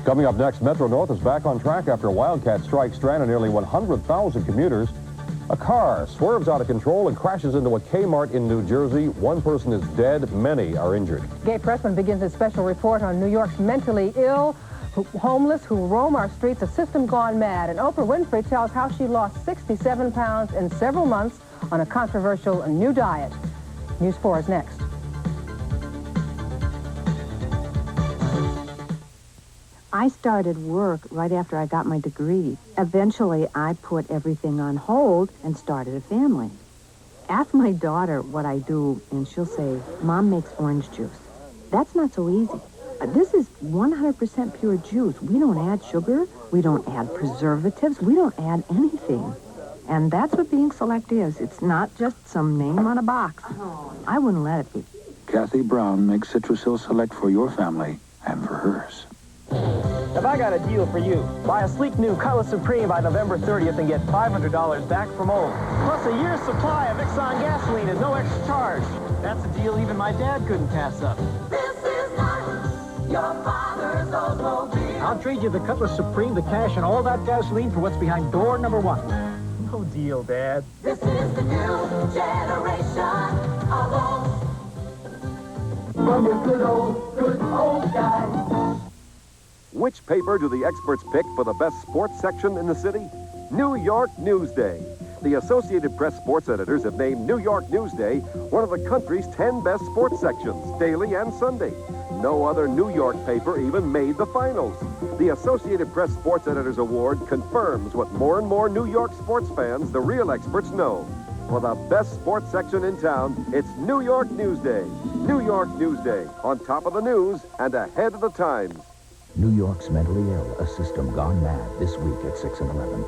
Coming up next, Metro North is back on track after a wildcat strike stranded nearly 100,000 commuters. A car swerves out of control and crashes into a Kmart in New Jersey. One person is dead, many are injured. Gay Pressman begins his special report on New York's mentally ill, homeless who roam our streets, a system gone mad. And Oprah Winfrey tells how she lost 67 pounds in several months on a controversial new diet. News 4 is next. I started work right after I got my degree. Eventually, I put everything on hold and started a family. Ask my daughter what I do, and she'll say, Mom makes orange juice. That's not so easy. This is 100% pure juice. We don't add sugar. We don't add preservatives. We don't add anything. And that's what being select is. It's not just some name on a box. I wouldn't let it be. Kathy Brown makes Citrusil Select for your family and for hers. Have I got a deal for you? Buy a sleek new Cutlass Supreme by November 30th and get $500 back from old. Plus a year's supply of Exxon gasoline at no extra charge. That's a deal even my dad couldn't pass up. This is not your father's Oldsmobile. I'll trade you the Cutlass Supreme, the cash, and all that gasoline for what's behind door number 1. No deal, Dad. This is the new generation of Olds. From your good old guys. Which paper do the experts pick for the best sports section in the city? New York Newsday. The Associated Press sports editors have named New York Newsday one of the country's 10 best sports sections, daily and Sunday. No other New York paper even made the finals. The Associated Press Sports Editors Award confirms what more and more New York sports fans, the real experts, know. For the best sports section in town, it's New York Newsday. New York Newsday, on top of the news and ahead of the times. New York's mentally ill, a system gone mad, this week at 6 and 11.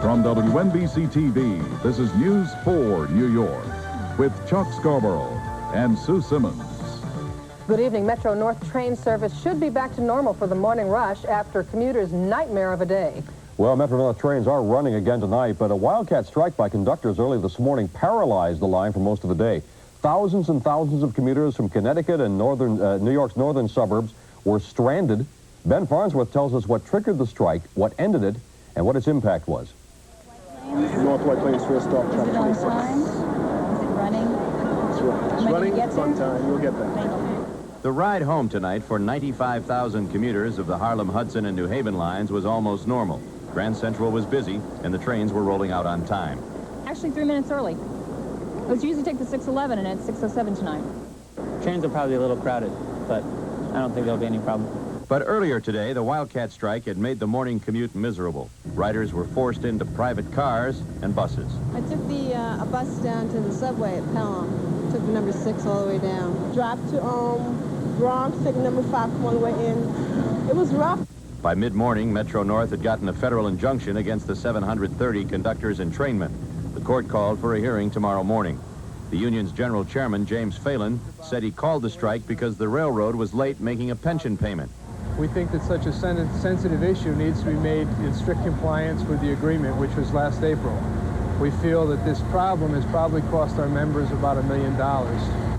From WNBC TV, this is News 4 New York with Chuck Scarborough and Sue Simmons. Good evening. Metro North train service should be back to normal for the morning rush after commuters' nightmare of a day. Well, Metro North trains are running again tonight, but a wildcat strike by conductors early this morning paralyzed the line for most of the day. Thousands and thousands of commuters from Connecticut and New York's northern suburbs were stranded. Ben Farnsworth tells us what triggered the strike, what ended it, and what its impact was. North White Plains first stop, track 26. Is it running? It's running. It's running. It's on time. You'll get there. The ride home tonight for 95,000 commuters of the Harlem, Hudson, and New Haven lines was almost normal. Grand Central was busy, and the trains were rolling out on time. Actually, 3 minutes early. Let's usually take the 6:11, and it's 6:07 tonight. Trains are probably a little crowded, but I don't think there'll be any problem. But earlier today, the wildcat strike had made the morning commute miserable. Riders were forced into private cars and buses. I took a bus down to the subway at Pelham. Took the number 6 all the way down. Dropped to Bronx, took number 5 one way in. It was rough. By mid-morning, Metro North had gotten a federal injunction against the 730 conductors and trainmen. The court called for a hearing tomorrow morning. The union's general chairman, James Phelan, said he called the strike because the railroad was late making a pension payment. We think that such a sensitive issue needs to be made in strict compliance with the agreement, which was last April. We feel that this problem has probably cost our members about $1 million.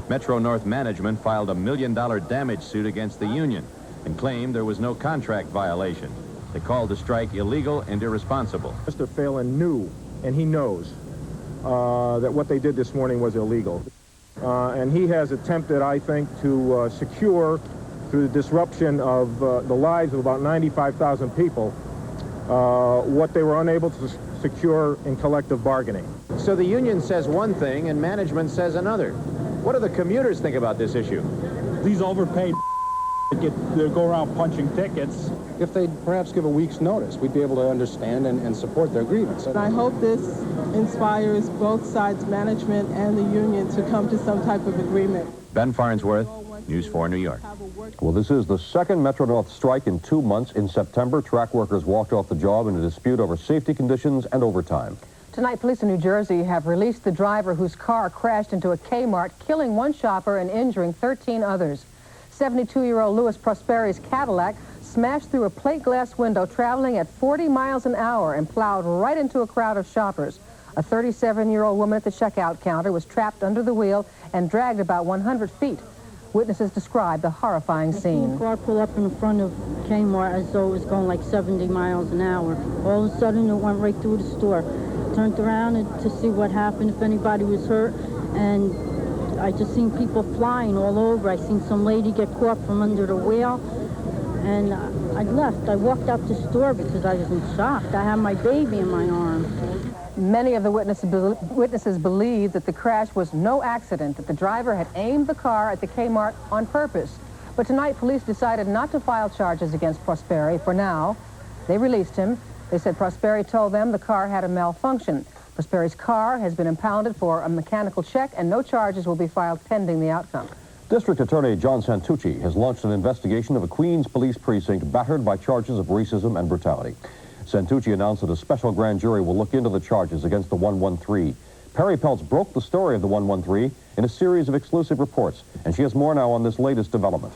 Metro North management filed a $1 million damage suit against the union and claimed there was no contract violation. They called the strike illegal and irresponsible. Mr. Phelan knew, and he knows, that what they did this morning was illegal. And he has attempted, I think, to secure, through the disruption of the lives of about 95,000 people, what they were unable to secure in collective bargaining. So the union says one thing and management says another. What do the commuters think about this issue? These overpaid they go around punching tickets. If they'd perhaps give a week's notice, we'd be able to understand and support their grievance. I hope this inspires both sides, management and the union, to come to some type of agreement. Ben Farnsworth, News 4 New York. Well, this is the second Metro North strike in 2 months. In September, track workers walked off the job in a dispute over safety conditions and overtime. Tonight, police in New Jersey have released the driver whose car crashed into a Kmart, killing one shopper and injuring 13 others. 72-year-old Louis Prosperi's Cadillac smashed through a plate glass window traveling at 40 miles an hour and plowed right into a crowd of shoppers. A 37-year-old woman at the checkout counter was trapped under the wheel and dragged about 100 feet. Witnesses described the horrifying scene. The car pulled up in front of Kmart as though it was going like 70 miles an hour. All of a sudden, it went right through the store. Turned around to see what happened, if anybody was hurt, and I just seen people flying all over. I seen some lady get caught from under the wheel, and I left. I walked out the store because I was in shock. I had my baby in my arms. Many of the witnesses believe that the crash was no accident, that the driver had aimed the car at the Kmart on purpose. But tonight, police decided not to file charges against Prosperi for now. They released him. They said Prosperi told them the car had a malfunction. Prosperi's car has been impounded for a mechanical check, and no charges will be filed pending the outcome. District Attorney John Santucci has launched an investigation of a Queens police precinct battered by charges of racism and brutality. Santucci announced that a special grand jury will look into the charges against the 113. Perry Peltz broke the story of the 113 in a series of exclusive reports, and she has more now on this latest development.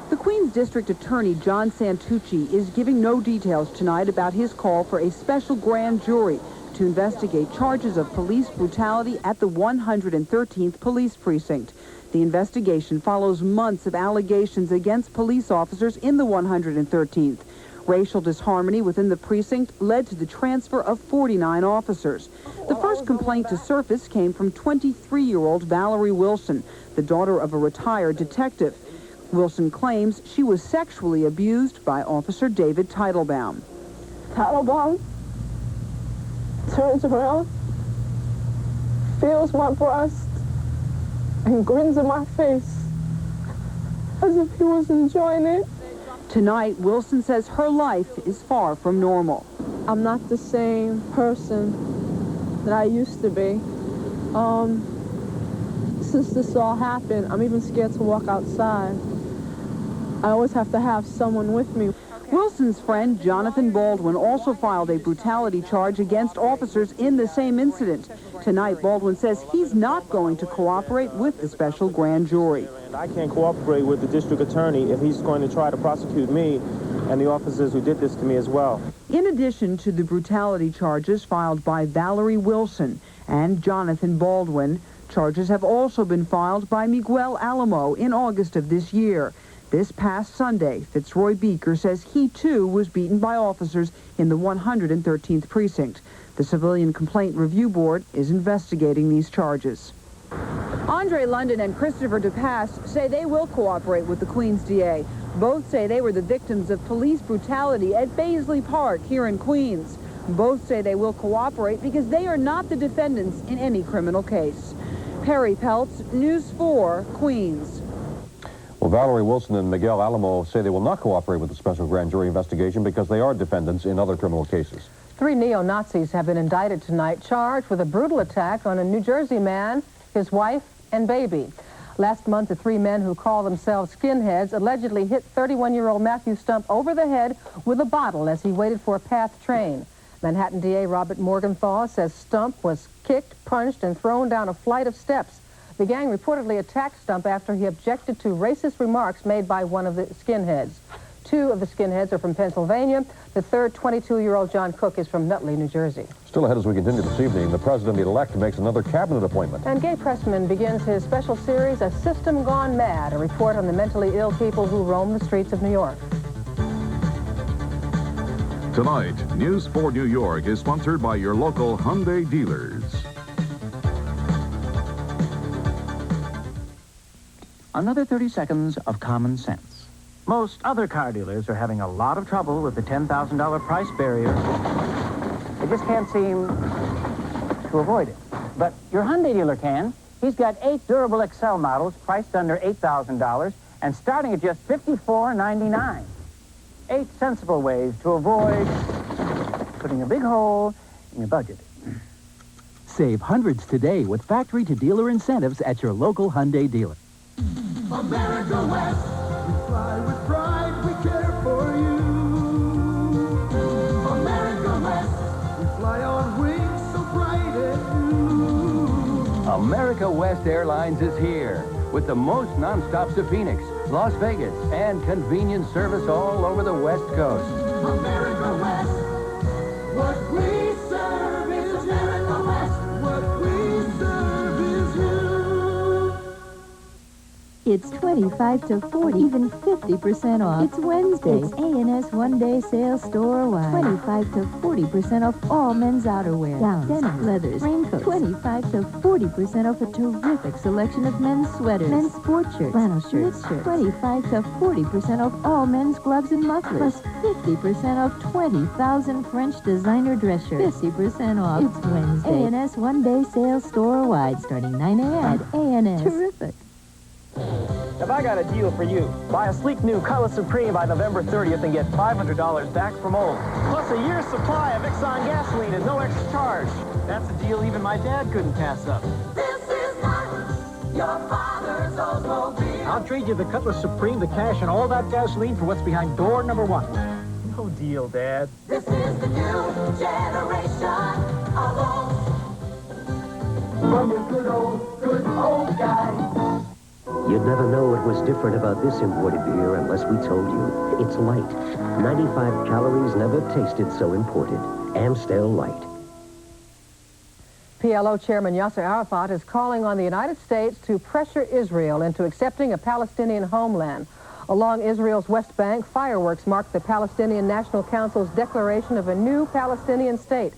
The Queens District Attorney John Santucci is giving no details tonight about his call for a special grand jury to investigate charges of police brutality at the 113th Police Precinct. The investigation follows months of allegations against police officers in the 113th. Racial disharmony within the precinct led to the transfer of 49 officers. The first complaint to surface came from 23-year-old Valerie Wilson, the daughter of a retired detective. Wilson claims she was sexually abused by Officer David Teitelbaum. Teitelbaum turns around, feels my breast, and grins in my face as if he was enjoying it. Tonight, Wilson says her life is far from normal. I'm not the same person that I used to be. Since this all happened, I'm even scared to walk outside. I always have to have someone with me. Wilson's friend, Jonathan Baldwin, also filed a brutality charge against officers in the same incident. Tonight, Baldwin says he's not going to cooperate with the special grand jury. I can't cooperate with the district attorney if he's going to try to prosecute me and the officers who did this to me as well. In addition to the brutality charges filed by Valerie Wilson and Jonathan Baldwin, charges have also been filed by Miguel Alamo in August of this year. This past Sunday, Fitzroy Beaker says he, too, was beaten by officers in the 113th Precinct. The Civilian Complaint Review Board is investigating these charges. Andre London and Christopher DePass say they will cooperate with the Queens DA. Both say they were the victims of police brutality at Baisley Park here in Queens. Both say they will cooperate because they are not the defendants in any criminal case. Perry Peltz, News 4, Queens. Well, Valerie Wilson and Miguel Alamo say they will not cooperate with the special grand jury investigation because they are defendants in other criminal cases. 3 neo-Nazis have been indicted tonight, charged with a brutal attack on a New Jersey man, his wife, and baby. Last month, the 3 men who call themselves skinheads allegedly hit 31-year-old Matthew Stump over the head with a bottle as he waited for a PATH train. Manhattan DA Robert Morgenthau says Stump was kicked, punched, and thrown down a flight of steps. The gang reportedly attacked Stump after he objected to racist remarks made by one of the skinheads. 2 of the skinheads are from Pennsylvania. The third, 22-year-old John Cook, is from Nutley, New Jersey. Still ahead as we continue this evening, the president-elect makes another cabinet appointment. And Gay Pressman begins his special series, A System Gone Mad, a report on the mentally ill people who roam the streets of New York. Tonight, News 4 New York is sponsored by your local Hyundai dealers. Another 30 seconds of common sense. Most other car dealers are having a lot of trouble with the $10,000 price barrier. They just can't seem to avoid it. But your Hyundai dealer can. He's got 8 durable Excel models priced under $8,000 and starting at just $54.99. 8 sensible ways to avoid putting a big hole in your budget. Save hundreds today with factory-to-dealer incentives at your local Hyundai dealer. America West, we fly with pride, we care for you. America West, we fly on wings so bright and new. America West Airlines is here with the most nonstops to Phoenix, Las Vegas, and convenient service all over the West Coast. America West, what we serve is America West. It's 25 to 40, even 50% off. It's Wednesday. It's A&S one-day sale store-wide. 25 to 40% off all men's outerwear. Gowns, denim, leathers, raincoats. 25 to 40% off a terrific selection of men's sweaters, men's sport shirts, flannel shirts, knit shirts. 25 to 40% off all men's gloves and mufflers. Plus 50% off 20,000 French designer dress shirts. 50% off. It's Wednesday. A&S one-day sale store-wide, starting 9 a.m. at A&S. Terrific. Have I got a deal for you? Buy a sleek new Color Supreme by November 30th and get $500 back from old. Plus a year's supply of Exxon gasoline at no extra charge. That's a deal even my dad couldn't pass up. This is not your father's Oldsmobile. I'll trade you the Cutlass Supreme, the cash, and all that gasoline for what's behind door number 1. No deal, Dad. This is the new generation of old. From your good old guy. You'd never know what was different about this imported beer unless we told you. It's light. 95 calories, never tasted so imported. Amstel Light. PLO Chairman Yasser Arafat is calling on the United States to pressure Israel into accepting a Palestinian homeland. Along Israel's West Bank, fireworks marked the Palestinian National Council's declaration of a new Palestinian state.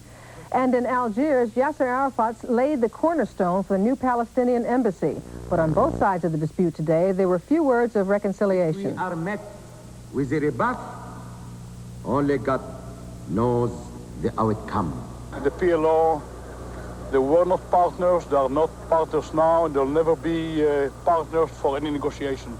And in Algiers, Yasser Arafat laid the cornerstone for the new Palestinian embassy. But on both sides of the dispute today, there were few words of reconciliation. We are met with a rebuff. Only God knows the outcome. The PLO, they were not partners, they are not partners now, and they'll never be partners for any negotiation.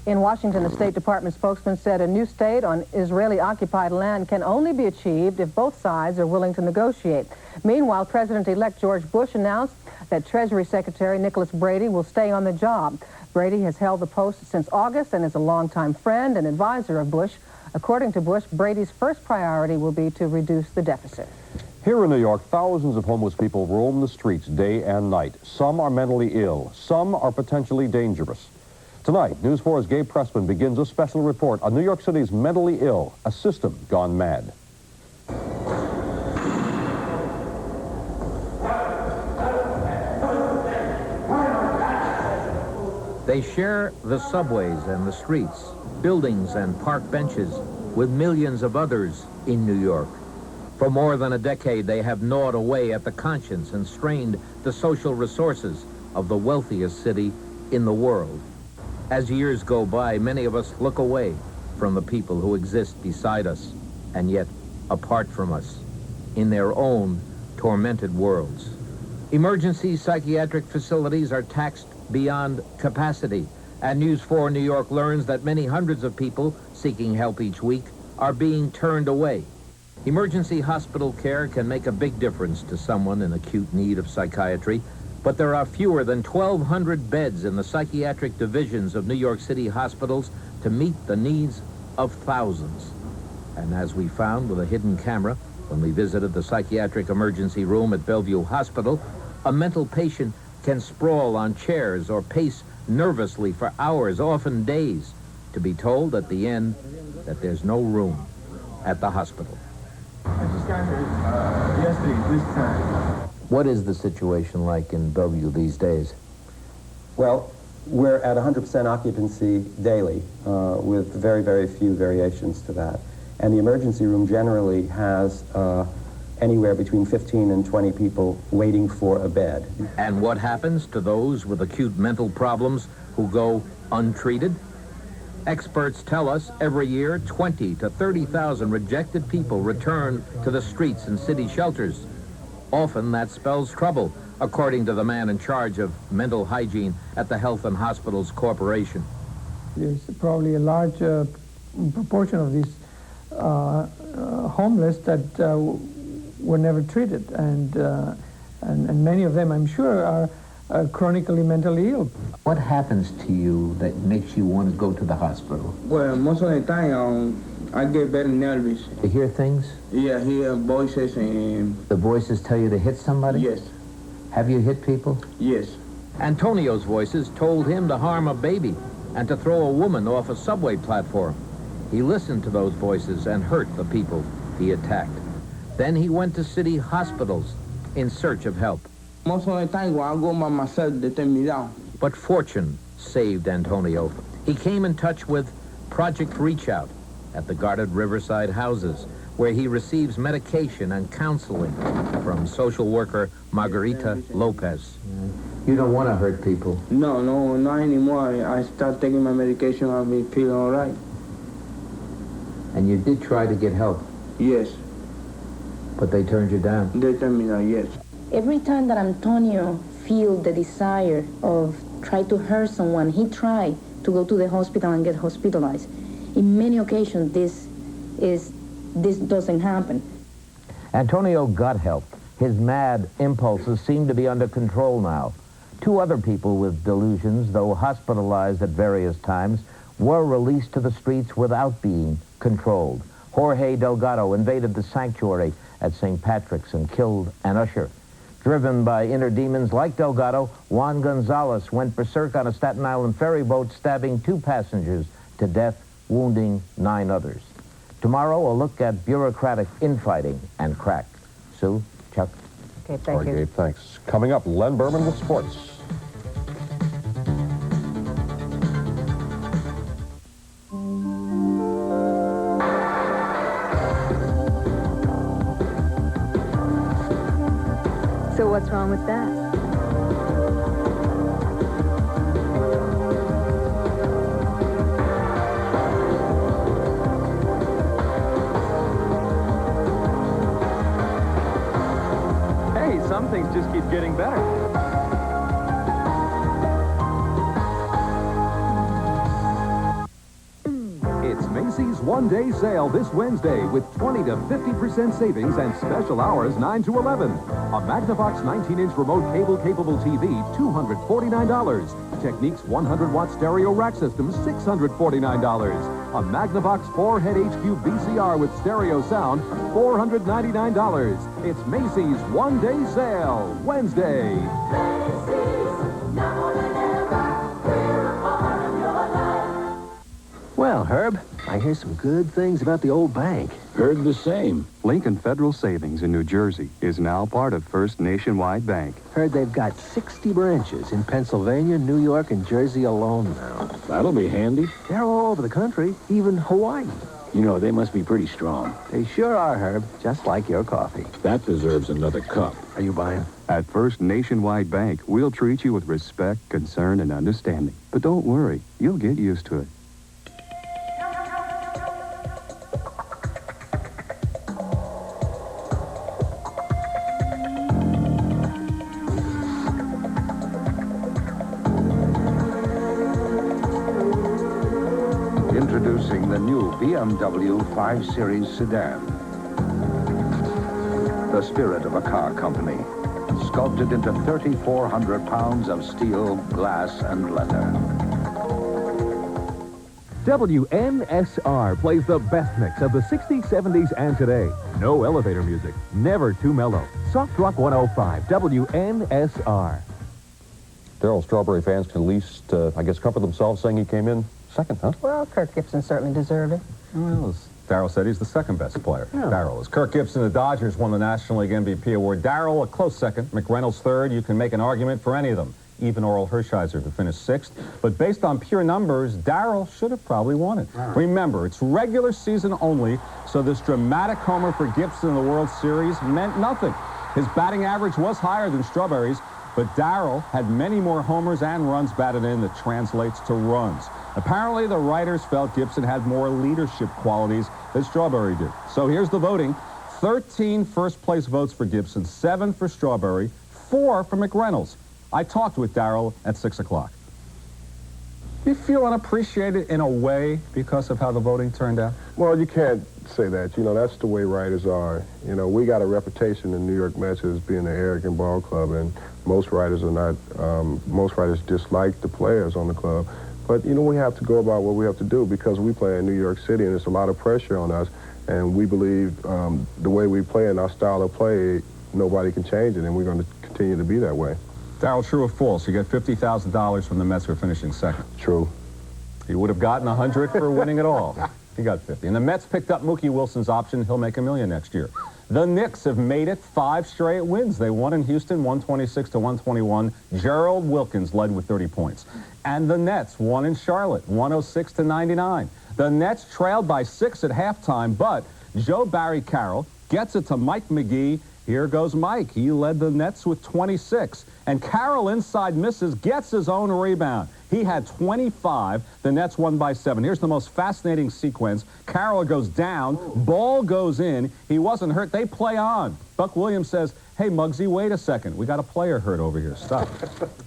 In Washington, the State Department spokesman said a new state on Israeli-occupied land can only be achieved if both sides are willing to negotiate. Meanwhile, President-elect George Bush announced that Treasury Secretary Nicholas Brady will stay on the job. Brady has held the post since August and is a longtime friend and advisor of Bush. According to Bush, Brady's first priority will be to reduce the deficit. Here in New York, thousands of homeless people roam the streets day and night. Some are mentally ill. Some are potentially dangerous. Tonight, News 4's Gabe Pressman begins a special report on New York City's mentally ill, a system gone mad. They share the subways and the streets, buildings and park benches with millions of others in New York. For more than a decade, they have gnawed away at the conscience and strained the social resources of the wealthiest city in the world. As years go by, many of us look away from the people who exist beside us and yet apart from us in their own tormented worlds. Emergency psychiatric facilities are taxed beyond capacity, and News 4 New York learns that many hundreds of people seeking help each week are being turned away. Emergency hospital care can make a big difference to someone in acute need of psychiatry, but there are fewer than 1,200 beds in the psychiatric divisions of New York City hospitals to meet the needs of thousands. And as we found with a hidden camera when we visited the psychiatric emergency room at Bellevue Hospital, a mental patient can sprawl on chairs or pace nervously for hours, often days, to be told at the end that there's no room at the hospital. I just got here yesterday, this time. What is the situation like in Bellevue these days? Well, we're at 100% occupancy daily, with very, very few variations to that. And the emergency room generally has anywhere between 15 and 20 people waiting for a bed. And what happens to those with acute mental problems who go untreated? Experts tell us every year 20 to 30,000 rejected people return to the streets and city shelters. Often that spells trouble, according to the man in charge of mental hygiene at the Health and Hospitals Corporation. There's probably a large proportion of these homeless that were never treated, and many of them, I'm sure, are chronically mentally ill. What happens to you that makes you want to go to the hospital? Well, most of the time, I get very nervous. You hear things? Yeah, I hear voices and... The voices tell you to hit somebody? Yes. Have you hit people? Yes. Antonio's voices told him to harm a baby and to throw a woman off a subway platform. He listened to those voices and hurt the people he attacked. Then he went to city hospitals in search of help. Most of the time, when I go by myself, they take me down. But fortune saved Antonio. He came in touch with Project Reach Out at the guarded Riverside houses, where he receives medication and counseling from social worker Margarita Lopez. You don't want to hurt people. No, not anymore. I start taking my medication. I'll be feeling all right. And you did try to get help. Yes. But they turned you down. They turned me down, yes. Every time that Antonio feel the desire of try to hurt someone, he tried to go to the hospital and get hospitalized. In many occasions, this doesn't happen. Antonio got help. His mad impulses seem to be under control now. 2 other people with delusions, though hospitalized at various times, were released to the streets without being controlled. Jorge Delgado invaded the sanctuary at St. Patrick's and killed an usher. Driven by inner demons like Delgado, Juan Gonzalez went berserk on a Staten Island ferry boat, stabbing 2 passengers to death, wounding 9 others. Tomorrow, a look at bureaucratic infighting and crack. Sue, Chuck. Okay, thank you. Gabe, thanks. Coming up, Len Berman with sports. So what's wrong with that? Some things just keep getting better. It's Macy's one-day sale this Wednesday with 20 to 50% savings and special hours 9 to 11. A Magnavox 19-inch remote cable-capable TV, $249. Technique's 100-watt stereo rack system, $649. A Magnavox 4-head HQ VCR with stereo sound, $499. It's Macy's one-day sale, Wednesday. Well, Herb, I hear some good things about the old bank. Heard the same. Lincoln Federal Savings in New Jersey is now part of First Nationwide Bank. Heard they've got 60 branches in Pennsylvania, New York, and Jersey alone now. That'll be handy. They're all over the country, even Hawaii. You know, they must be pretty strong. They sure are, Herb, just like your coffee. That deserves another cup. Are you buying? At First Nationwide Bank, we'll treat you with respect, concern, and understanding. But don't worry, you'll get used to it. Introducing the new BMW 5 Series sedan. The spirit of a car company, sculpted into 3,400 pounds of steel, glass, and leather. WNSR plays the best mix of the 60s, 70s, and today. No elevator music, never too mellow. Soft Rock 105, WNSR. Darryl, Strawberry fans can at least, I guess, comfort themselves saying he came in second, huh? Well, Kirk Gibson certainly deserved it. Well, as Darryl said, he's the second best player. Yeah. Darryl is. Kirk Gibson, the Dodgers, won the National League MVP award. Darryl, a close second. McReynolds third. You can make an argument for any of them. Even Oral Hershiser, who finished sixth. But based on pure numbers, Darryl should have probably won it. Right. Remember, it's regular season only, so this dramatic homer for Gibson in the World Series meant nothing. His batting average was higher than Strawberry's, but Darryl had many more homers and runs batted in that translates to runs. Apparently, the writers felt Gibson had more leadership qualities than Strawberry did. So here's the voting. 13 first-place votes for Gibson, 7 for Strawberry, 4 for McReynolds. I talked with Darryl at 6 o'clock. Do you feel unappreciated in a way because of how the voting turned out? Well, you can't say that. You know, that's the way writers are. You know, we got a reputation in New York Mets as being an arrogant ball club, and most writers are not. Most writers dislike the players on the club. But, you know, we have to go about what we have to do because we play in New York City, and there's a lot of pressure on us. And we believe the way we play and our style of play, nobody can change it, and we're going to continue to be that way. Darryl, true or false? You get $50,000 from the Mets for finishing second. True. He would have gotten 100 for winning it all. He got 50. And the Mets picked up Mookie Wilson's option. He'll make $1 million next year. The Knicks have made it 5 straight wins. They won in Houston, 126-121. Gerald Wilkins led with 30 points. And the Nets won in Charlotte, 106-99. The Nets trailed by 6 at halftime, but Joe Barry Carroll gets it to Mike McGee. Here goes Mike. He led the Nets with 26. And Carroll inside misses, gets his own rebound. He had 25. The Nets won by 7. Here's the most fascinating sequence. Carroll goes down. Ball goes in. He wasn't hurt. They play on. Buck Williams says, hey, Muggsy, wait a second. We got a player hurt over here. Stop.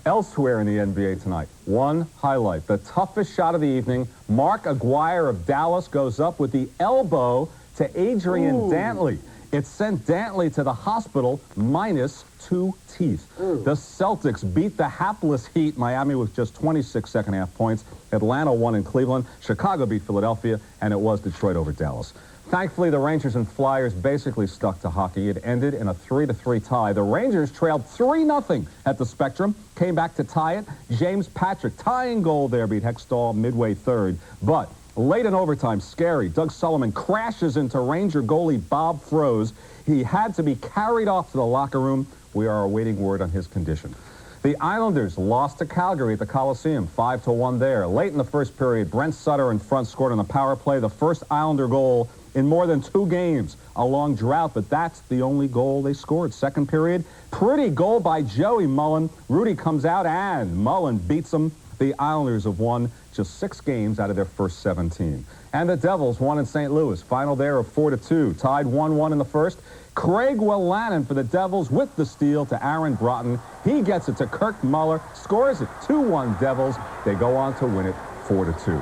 Elsewhere in the NBA tonight, one highlight. The toughest shot of the evening. Mark Aguirre of Dallas goes up with the elbow to Adrian Dantley. It sent Dantley to the hospital minus 2 teeth. The Celtics beat the hapless Heat. Miami with just 26 second-half points. Atlanta won in Cleveland. Chicago beat Philadelphia, and it was Detroit over Dallas. Thankfully, the Rangers and Flyers basically stuck to hockey. It ended in a 3-3 tie. The Rangers trailed 3-0 at the Spectrum, came back to tie it. James Patrick, tying goal there, beat Hextall midway third. But late in overtime, scary. Doug Sullivan crashes into Ranger goalie Bob Froese. He had to be carried off to the locker room. We are awaiting word on his condition. The Islanders lost to Calgary at the Coliseum, 5-1 there. Late in the first period, Brent Sutter in front scored on the power play, the first Islander goal in more than 2 games. A long drought, but that's the only goal they scored. Second period, pretty goal by Joey Mullen. Rudy comes out and Mullen beats him. The Islanders have won just 6 games out of their first 17. And the Devils won in St. Louis. Final there of 4-2. Tied 1-1 in the first. Craig Whelan for the Devils with the steal to Aaron Broughton. He gets it to Kirk Muller. Scores it 2-1 Devils. They go on to win it 4-2.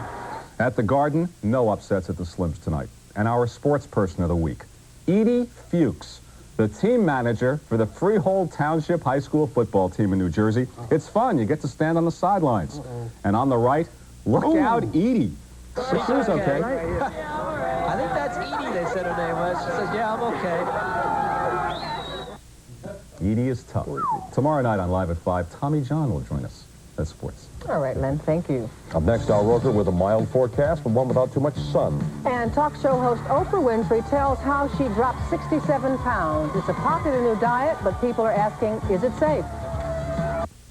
At the Garden, no upsets at the Slims tonight. And our sports person of the week, Edie Fuchs, the team manager for the Freehold Township High School football team in New Jersey. It's fun. You get to stand on the sidelines. And on the right, look out, Edie. She's okay. I think that's Edie, they said her name was. She says, yeah, I'm okay. Edie is tough. Tomorrow night on Live at 5, Tommy John will join us. That's sports. All right, Len, thank you. Up next, our Roker with a mild forecast, but one without too much sun. And talk show host Oprah Winfrey tells how she dropped 67 pounds. It's a popular new diet, but people are asking, is it safe?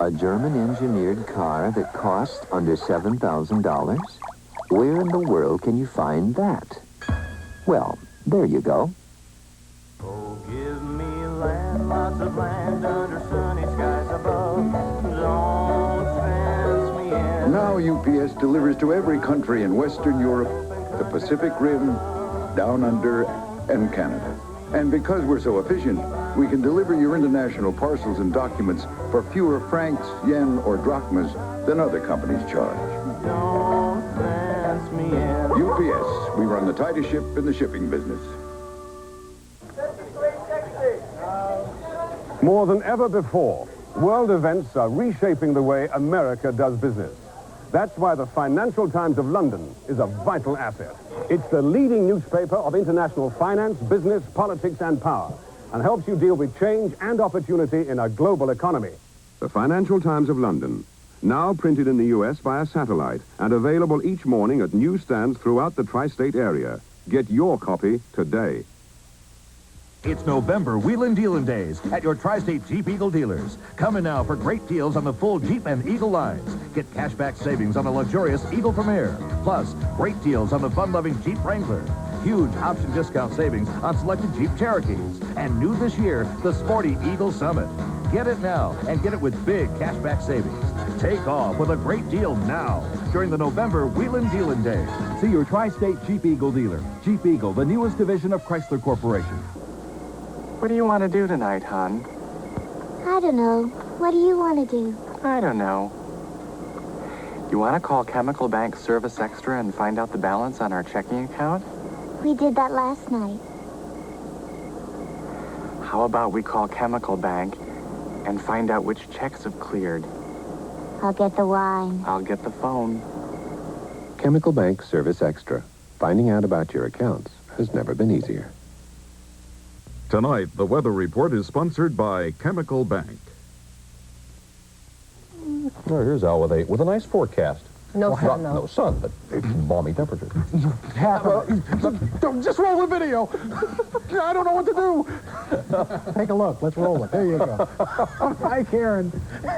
A German-engineered car that costs under $7,000? Where in the world can you find that? Well, there you go. Oh, give me land, lots of land under sunny skies above. Don't fence me in. Now UPS delivers to every country in Western Europe, the Pacific Rim, Down Under, and Canada. And because we're so efficient, we can deliver your international parcels and documents for fewer francs, yen, or drachmas than other companies charge. Don't fence me in. UPS, we run the tightest ship in the shipping business. More than ever before, world events are reshaping the way America does business. That's why the Financial Times of London is a vital asset. It's the leading newspaper of international finance, business, politics, and power, and helps you deal with change and opportunity in a global economy. The Financial Times of London, now printed in the U.S. via satellite and available each morning at newsstands throughout the tri-state area. Get your copy today. It's November Wheelin' Dealin' Days at your Tri-State Jeep Eagle dealers. Come in now for great deals on the full Jeep and Eagle lines. Get cashback savings on the luxurious Eagle Premier. Plus, great deals on the fun-loving Jeep Wrangler. Huge option discount savings on selected Jeep Cherokees. And new this year, the sporty Eagle Summit. Get it now and get it with big cashback savings. Take off with a great deal now during the November Wheelin' Dealin' Days. See your Tri-State Jeep Eagle dealer. Jeep Eagle, the newest division of Chrysler Corporation. What do you want to do tonight, hon? I don't know. What do you want to do? I don't know. You want to call Chemical Bank Service Extra and find out the balance on our checking account? We did that last night. How about we call Chemical Bank and find out which checks have cleared? I'll get the wine. I'll get the phone. Chemical Bank Service Extra. Finding out about your accounts has never been easier. Tonight, the weather report is sponsored by Chemical Bank. Well, here's Al with a nice forecast. No sun, No sun, but it's balmy temperatures. Just roll the video. I don't know what to do. Take a look. Let's roll it. There you go. Hi, Karen.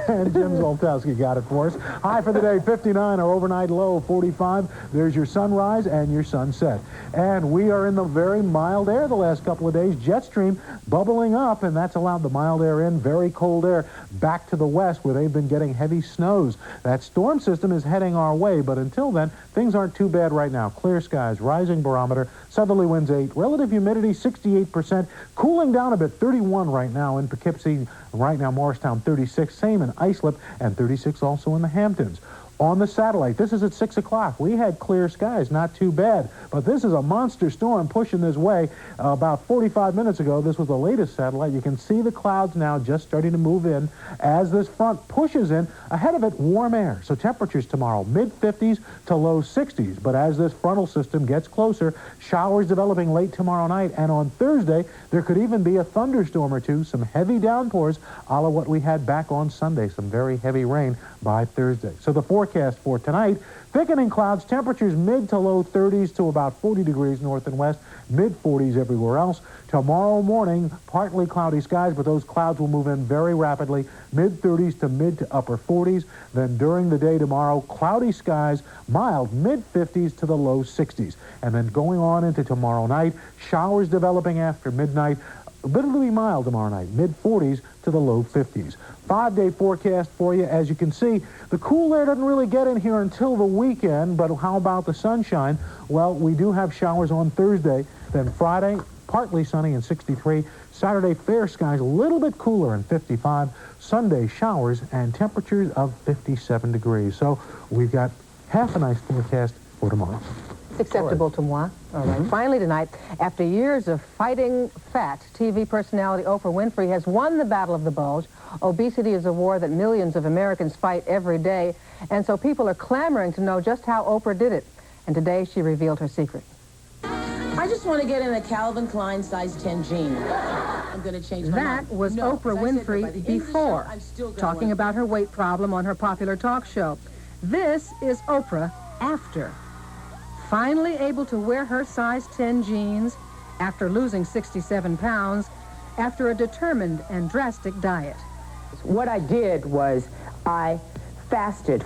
And Jim Zoltowski got it for us. High for the day, 59. Our overnight low, 45. There's your sunrise and your sunset. And we are in the very mild air the last couple of days. Jet stream bubbling up, and that's allowed the mild air in, very cold air back to the west where they've been getting heavy snows. That storm system is heading our way, but until then, things aren't too bad right now. Clear skies, rising barometer, southerly winds 8, relative humidity 68%, cooling down a bit, 31 right now in Poughkeepsie, right now Morristown 36, same in Islip, and 36 also in the Hamptons. On the satellite, this is at 6 o'clock. We had clear skies, not too bad. But this is a monster storm pushing this way. About 45 minutes ago, this was the latest satellite. You can see the clouds now just starting to move in as this front pushes in. Ahead of it, warm air. So temperatures tomorrow, mid-50s to low 60s. But as this frontal system gets closer, showers developing late tomorrow night. And on Thursday, there could even be a thunderstorm or two, some heavy downpours, a la what we had back on Sunday, some very heavy rain by Thursday. So the forecast for tonight, thickening clouds, temperatures mid to low 30s to about 40 degrees north and west, mid-40s everywhere else. Tomorrow morning, partly cloudy skies, but those clouds will move in very rapidly, mid-30s to mid to upper 40s. Then during the day tomorrow, cloudy skies, mild mid-50s to the low 60s. And then going on into tomorrow night, showers developing after midnight, a bit of be mild tomorrow night, mid-40s to the low 50s. 5-day forecast for you. As you can see, the cool air doesn't really get in here until the weekend, but how about the sunshine? Well, we do have showers on Thursday. Then Friday, partly sunny and 63. Saturday, fair skies, a little bit cooler and 55. Sunday, showers and temperatures of 57 degrees. So we've got half a nice forecast for tomorrow. Acceptable to moi. All right. Finally tonight, after years of fighting fat, TV personality Oprah Winfrey has won the battle of the bulge. Obesity is a war that millions of Americans fight every day, and so people are clamoring to know just how Oprah did it. And today she revealed her secret. I just want to get in a Calvin Klein size 10 jean. I'm going to change my mind. That was Oprah Winfrey before, talking about her weight problem on her popular talk show. This is Oprah after. Finally able to wear her size 10 jeans after losing 67 pounds after a determined and drastic diet. What I did was I fasted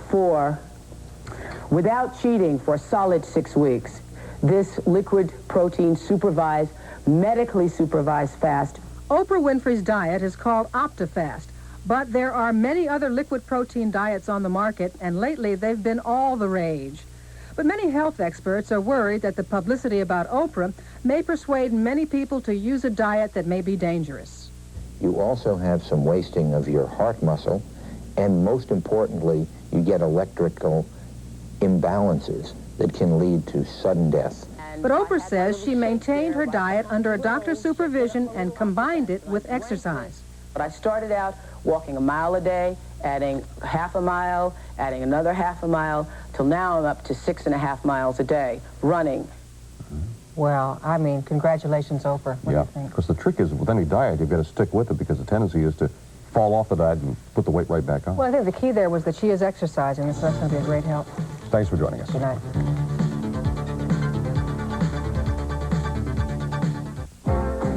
without cheating for a solid 6 weeks. This liquid protein supervised, medically supervised fast. Oprah Winfrey's diet is called OptiFast, but there are many other liquid protein diets on the market, and lately they've been all the rage. But many health experts are worried that the publicity about Oprah may persuade many people to use a diet that may be dangerous. You also have some wasting of your heart muscle, and most importantly, you get electrical imbalances that can lead to sudden death. But Oprah says she maintained her diet under a doctor's supervision and combined it with exercise. But I started out walking a mile a day, adding half a mile, adding another half a mile, till now I'm up to 6.5 miles a day, running. Well, I mean, congratulations, Oprah. What do you think? Because the trick is with any diet, you've got to stick with it because the tendency is to fall off the diet and put the weight right back on. Well, I think the key there was that she is exercising, so that's going to be a great help. Thanks for joining us. Good night.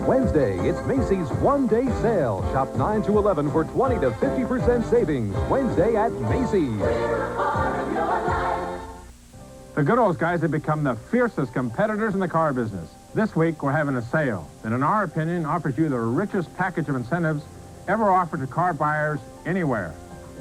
Wednesday, it's Macy's one-day sale. Shop 9 to 11 for 20 to 50% savings. Wednesday at Macy's. The good old guys have become the fiercest competitors in the car business. This week, we're having a sale that, in our opinion, offers you the richest package of incentives ever offered to car buyers anywhere.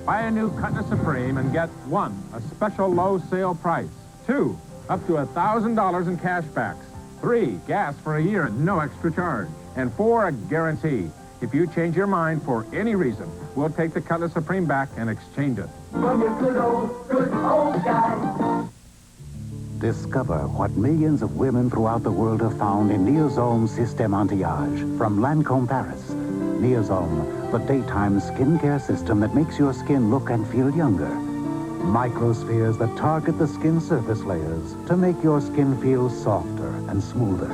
Buy a new Cutlass Supreme and get 1, a special low sale price. 2, up to $1,000 in cash backs. 3, gas for a year at no extra charge. And 4, a guarantee. If you change your mind for any reason, we'll take the Cutlass Supreme back and exchange it. From your good old guy. Discover what millions of women throughout the world have found in Neozome Système Anti-Age from Lancôme Paris. Neozome, the daytime skincare system that makes your skin look and feel younger. Microspheres that target the skin surface layers to make your skin feel softer and smoother.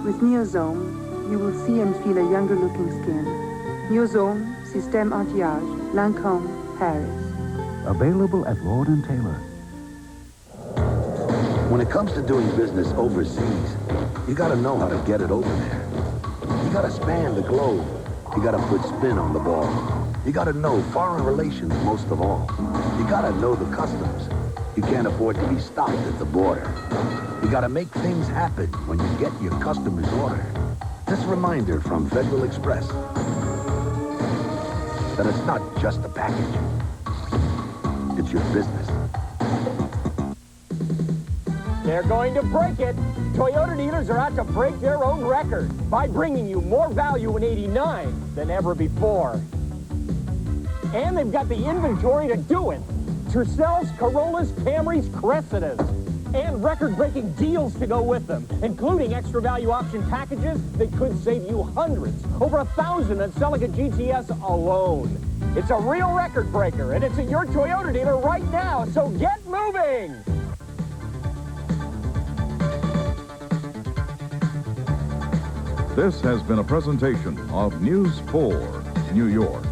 With Neozome, you will see and feel a younger-looking skin. Neozome Système Anti-Age, Lancôme, Paris. Available at Lord & Taylor. When it comes to doing business overseas, you gotta know how to get it over there. You gotta span the globe. You gotta put spin on the ball. You gotta know foreign relations most of all. You gotta know the customs. You can't afford to be stopped at the border. You gotta make things happen when you get your customer's order. This reminder from Federal Express that it's not just a package. It's your business. They're going to break it. Toyota dealers are out to break their own record by bringing you more value in '89 than ever before. And they've got the inventory to do it. Tercels, Corollas, Camrys, Cressidas. And record-breaking deals to go with them, including extra value option packages that could save you hundreds, over 1,000 on selling a GTS alone. It's a real record breaker, and it's at your Toyota dealer right now, so get moving! This has been a presentation of News 4 New York.